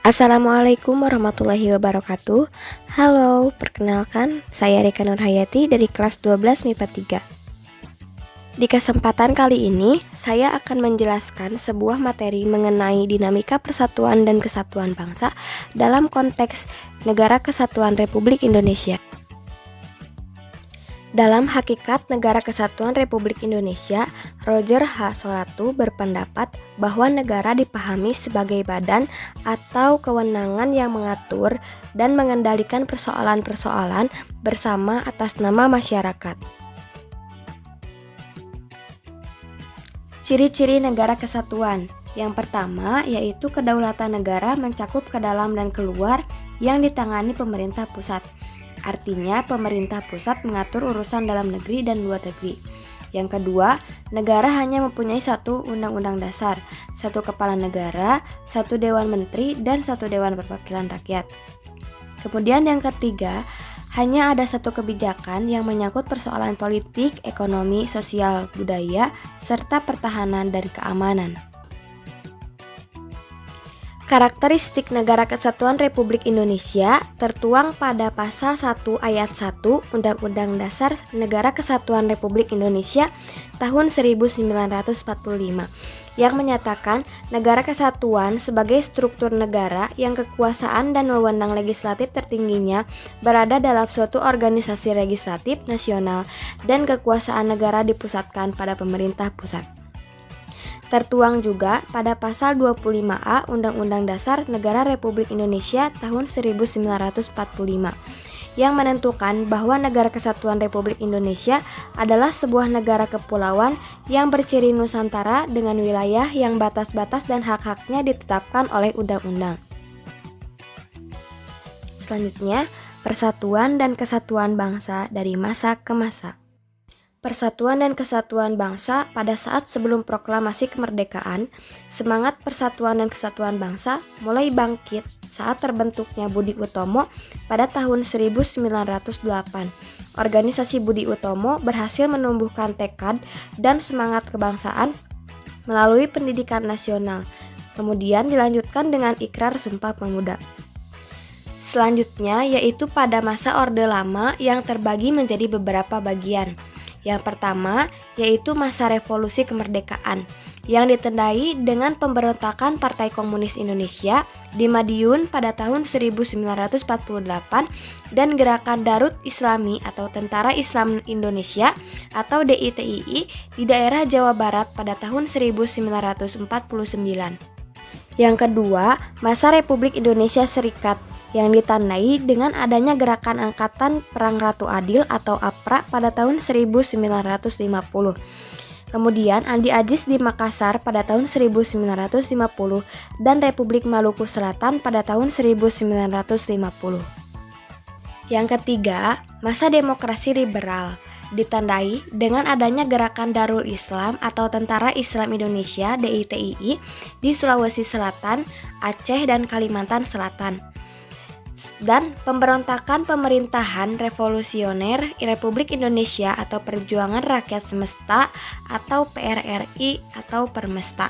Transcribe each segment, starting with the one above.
Assalamualaikum warahmatullahi wabarakatuh. Halo, perkenalkan saya Rika Nurhayati dari kelas 12 MIPA 3. Di kesempatan kali ini, saya akan menjelaskan sebuah materi mengenai dinamika persatuan dan kesatuan bangsa dalam konteks Negara Kesatuan Republik Indonesia. Dalam hakikat Negara Kesatuan Republik Indonesia, Roger H. Soratu berpendapat bahwa negara dipahami sebagai badan atau kewenangan yang mengatur dan mengendalikan persoalan-persoalan bersama atas nama masyarakat. Ciri-ciri negara kesatuan. Yang pertama yaitu kedaulatan negara mencakup ke dalam dan keluar yang ditangani pemerintah pusat. Artinya pemerintah pusat mengatur urusan dalam negeri dan luar negeri. Yang kedua, negara hanya mempunyai satu undang-undang dasar, satu kepala negara, satu dewan menteri, dan satu dewan perwakilan rakyat. Kemudian yang ketiga, hanya ada satu kebijakan yang menyangkut persoalan politik, ekonomi, sosial, budaya, serta pertahanan dan keamanan. Karakteristik Negara Kesatuan Republik Indonesia tertuang pada Pasal 1 Ayat 1 Undang-Undang Dasar Negara Kesatuan Republik Indonesia tahun 1945 yang menyatakan negara kesatuan sebagai struktur negara yang kekuasaan dan wewenang legislatif tertingginya berada dalam suatu organisasi legislatif nasional dan kekuasaan negara dipusatkan pada pemerintah pusat. Tertuang juga pada Pasal 25A Undang-Undang Dasar Negara Republik Indonesia tahun 1945 yang menentukan bahwa Negara Kesatuan Republik Indonesia adalah sebuah negara kepulauan yang berciri Nusantara dengan wilayah yang batas-batas dan hak-haknya ditetapkan oleh undang-undang. Selanjutnya, persatuan dan kesatuan bangsa dari masa ke masa. Persatuan dan kesatuan bangsa pada saat sebelum proklamasi kemerdekaan, semangat persatuan dan kesatuan bangsa mulai bangkit saat terbentuknya Budi Utomo pada tahun 1908. Organisasi Budi Utomo berhasil menumbuhkan tekad dan semangat kebangsaan melalui pendidikan nasional, kemudian dilanjutkan dengan Ikrar Sumpah Pemuda. Selanjutnya yaitu pada masa Orde Lama yang terbagi menjadi beberapa bagian. Yang pertama yaitu masa revolusi kemerdekaan yang ditandai dengan pemberontakan Partai Komunis Indonesia di Madiun pada tahun 1948 dan Gerakan Darut Islami atau Tentara Islam Indonesia atau DITII di daerah Jawa Barat pada tahun 1949. Yang kedua, masa Republik Indonesia Serikat yang ditandai dengan adanya Gerakan Angkatan Perang Ratu Adil atau APRA pada tahun 1950. Kemudian Andi Ajis di Makassar pada tahun 1950 dan Republik Maluku Selatan pada tahun 1950. Yang ketiga, masa demokrasi liberal ditandai dengan adanya Gerakan Darul Islam atau Tentara Islam Indonesia DITII di Sulawesi Selatan, Aceh, dan Kalimantan Selatan. Dan pemberontakan pemerintahan revolusioner Republik Indonesia atau Perjuangan Rakyat Semesta atau PRRI atau Permesta.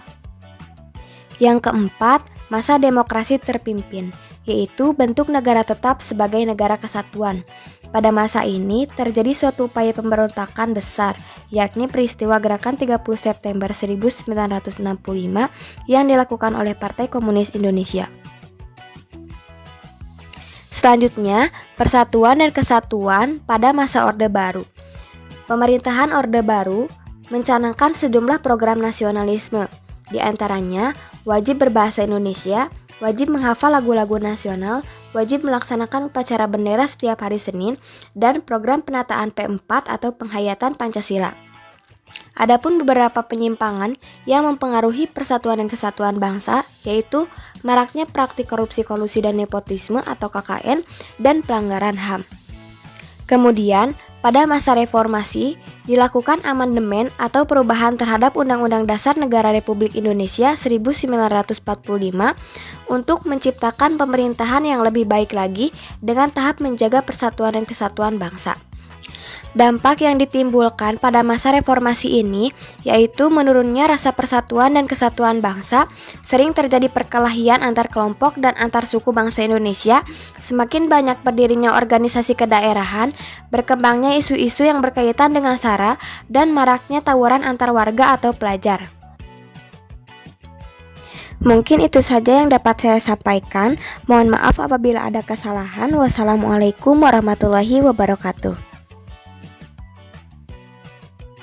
Yang keempat, masa demokrasi terpimpin, yaitu bentuk negara tetap sebagai negara kesatuan. Pada masa ini terjadi suatu upaya pemberontakan besar, yakni peristiwa Gerakan 30 September 1965 yang dilakukan oleh Partai Komunis Indonesia. Selanjutnya, persatuan dan kesatuan pada masa Orde Baru. Pemerintahan Orde Baru mencanangkan sejumlah program nasionalisme, di antaranya wajib berbahasa Indonesia, wajib menghafal lagu-lagu nasional, wajib melaksanakan upacara bendera setiap hari Senin, dan program penataan P4 atau penghayatan Pancasila. Adapun beberapa penyimpangan yang mempengaruhi persatuan dan kesatuan bangsa yaitu maraknya praktik korupsi kolusi dan nepotisme atau KKN dan pelanggaran HAM. Kemudian pada masa reformasi dilakukan amandemen atau perubahan terhadap Undang-Undang Dasar Negara Republik Indonesia 1945 untuk menciptakan pemerintahan yang lebih baik lagi dengan tahap menjaga persatuan dan kesatuan bangsa. Dampak yang ditimbulkan pada masa reformasi ini yaitu menurunnya rasa persatuan dan kesatuan bangsa, sering terjadi perkelahian antar kelompok dan antar suku bangsa Indonesia, semakin banyak berdirinya organisasi kedaerahan, berkembangnya isu-isu yang berkaitan dengan SARA, dan maraknya tawuran antar warga atau pelajar. Mungkin itu saja yang dapat saya sampaikan. Mohon maaf apabila ada kesalahan. Wassalamualaikum warahmatullahi wabarakatuh.